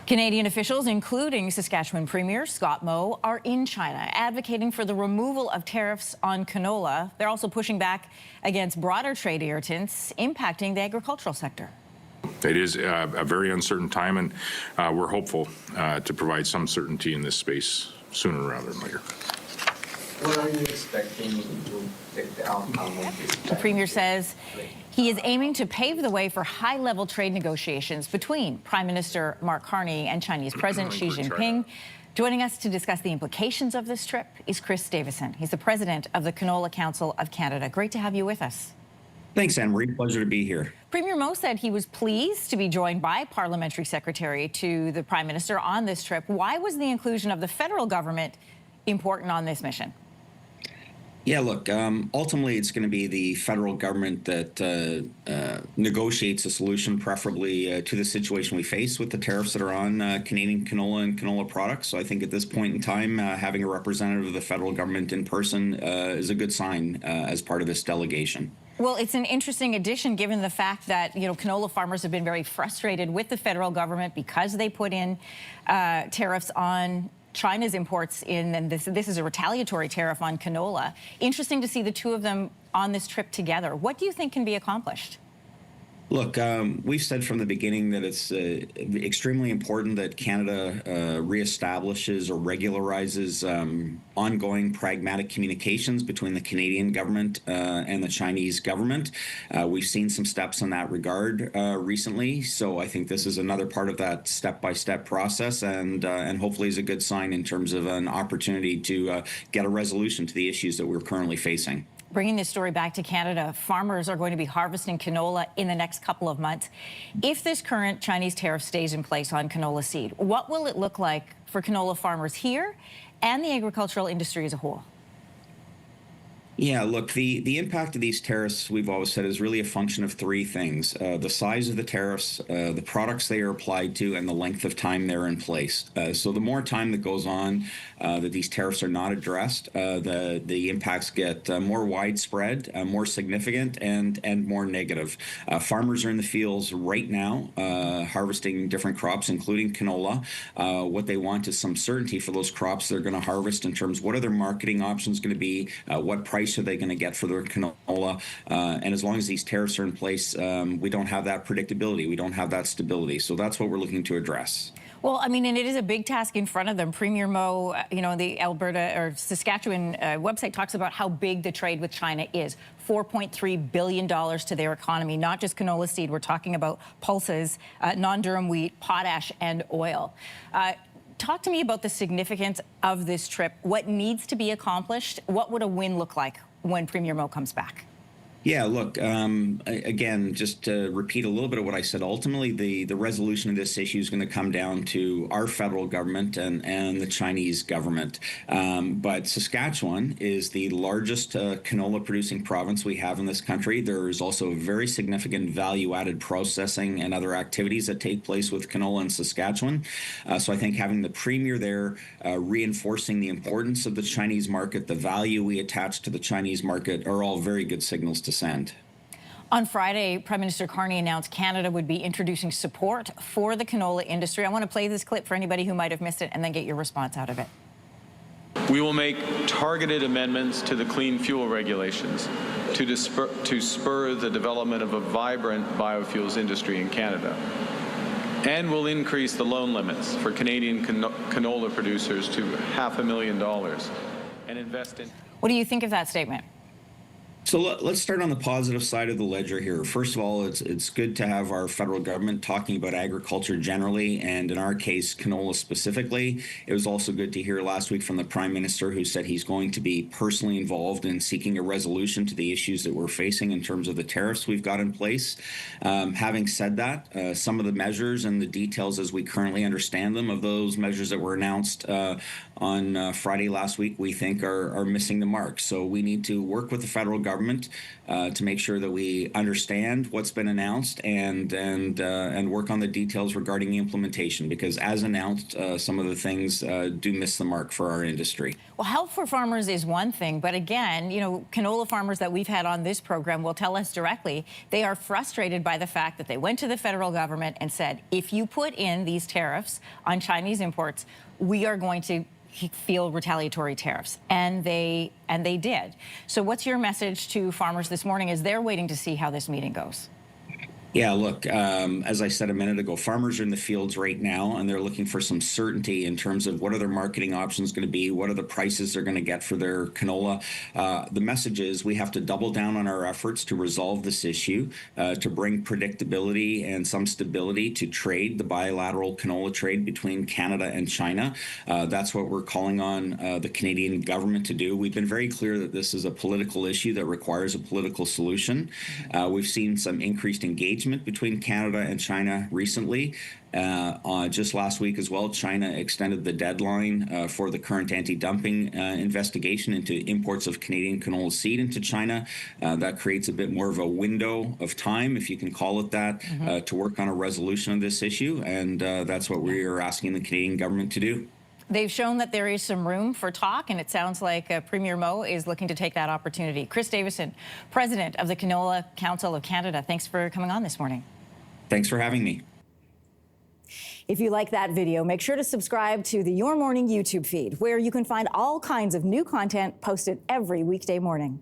Canadian officials, including Saskatchewan Premier Scott Moe, are in China advocating for the removal of tariffs on canola. They're also pushing back against broader trade irritants impacting the agricultural sector. It is a very uncertain time, and we're hopeful to provide some certainty in this space sooner rather than later. What are you expecting to take the outcome of this? The Premier says he is aiming to pave the way for high-level trade negotiations between Prime Minister Mark Carney and Chinese President Xi Jinping. Joining us to discuss the implications of this trip is Chris Davison. He's the president of the Canola Council of Canada. Great to have you with us. Thanks, Anne-Marie. Pleasure to be here. Premier Moe said he was pleased to be joined by Parliamentary Secretary to the Prime Minister on this trip. Why was the inclusion of the federal government important on this mission? Yeah, look, ultimately it's going to be the federal government that negotiates a solution, preferably to the situation we face with the tariffs that are on Canadian canola and canola products. So I think at this point in time, having a representative of the federal government in person is a good sign as part of this delegation. Well, it's an interesting addition given the fact that, canola farmers have been very frustrated with the federal government because they put in tariffs on China's imports in, and this is a retaliatory tariff on canola. Interesting to see the two of them on this trip together. What do you think can be accomplished? Look, we've said from the beginning that it's extremely important that Canada reestablishes or regularizes ongoing pragmatic communications between the Canadian government and the Chinese government. We've seen some steps in that regard recently, so I think this is another part of that step-by-step process, and hopefully is a good sign in terms of an opportunity to get a resolution to the issues that we're currently facing. Bringing this story back to Canada, farmers are going to be harvesting canola in the next couple of months. If this current Chinese tariff stays in place on canola seed, what will it look like for canola farmers here and the agricultural industry as a whole? Yeah, look, the impact of these tariffs, we've always said, is really a function of three things: the size of the tariffs, the products they are applied to, and the length of time they're in place. So the more time that goes on that these tariffs are not addressed, the impacts get more widespread, more significant, and more negative. Farmers are in the fields right now harvesting different crops, including canola. What they want is some certainty for those crops they're going to harvest in terms of what are their marketing options going to be, what price are they going to get for their canola, and as long as these tariffs are in place, we don't have that predictability, we don't have that stability. So that's what we're looking to address. Well, I mean, and it is a big task in front of them. Premier Moe, the Alberta or Saskatchewan website talks about how big the trade with China is. $4.3 billion to their economy, not just canola seed. We're talking about pulses, non-durum wheat, potash, and oil. Talk to me about the significance of this trip. What needs to be accomplished? What would a win look like when Premier Moe comes back? Yeah, look, again, just to repeat a little bit of what I said, ultimately the resolution of this issue is going to come down to our federal government and the Chinese government. But Saskatchewan is the largest canola producing province we have in this country. There is also very significant value-added processing and other activities that take place with canola in Saskatchewan. So I think having the Premier there reinforcing the importance of the Chinese market, the value we attach to the Chinese market are all very good signals to send. On Friday, Prime Minister Carney announced Canada would be introducing support for the canola industry. I want to play this clip for anybody who might have missed it and then get your response out of it. We will make targeted amendments to the clean fuel regulations to spur the development of a vibrant biofuels industry in Canada. And we'll increase the loan limits for Canadian canola producers to $500,000 and invest in... What do you think of that statement? So let's start on the positive side of the ledger here. First of all, it's good to have our federal government talking about agriculture generally, and in our case, canola specifically. It was also good to hear last week from the Prime Minister, who said he's going to be personally involved in seeking a resolution to the issues that we're facing in terms of the tariffs we've got in place. Having said that, some of the measures and the details as we currently understand them of those measures that were announced on Friday last week, we think are missing the mark. So we need to work with the federal government government to make sure that we understand what's been announced and work on the details regarding the implementation, because as announced, some of the things do miss the mark for our industry. Well, help for farmers is one thing, but again, you know, canola farmers that we've had on this program will tell us directly they are frustrated by the fact that they went to the federal government and said, if you put in these tariffs on Chinese imports, we are going to feel retaliatory tariffs, and they did. So what's your message to farmers this morning as they're waiting to see how this meeting goes? Yeah, look, as I said a minute ago, farmers are in the fields right now, and they're looking for some certainty in terms of what are their marketing options going to be, what are the prices they're going to get for their canola. The message is we have to double down on our efforts to resolve this issue, to bring predictability and some stability to trade, the bilateral canola trade between Canada and China. That's what we're calling on the Canadian government to do. We've been very clear that this is a political issue that requires a political solution. We've seen some increased engagement between Canada and China recently. Just last week as well, China extended the deadline for the current anti-dumping investigation into imports of Canadian canola seed into China. That creates a bit more of a window of time, if you can call it that, to work on a resolution of this issue, and that's what we are asking the Canadian government to do. They've shown that there is some room for talk, and it sounds like Premier Moe is looking to take that opportunity. Chris Davison, President of the Canola Council of Canada, thanks for coming on this morning. Thanks for having me. If you like that video, make sure to subscribe to the Your Morning YouTube feed, where you can find all kinds of new content posted every weekday morning.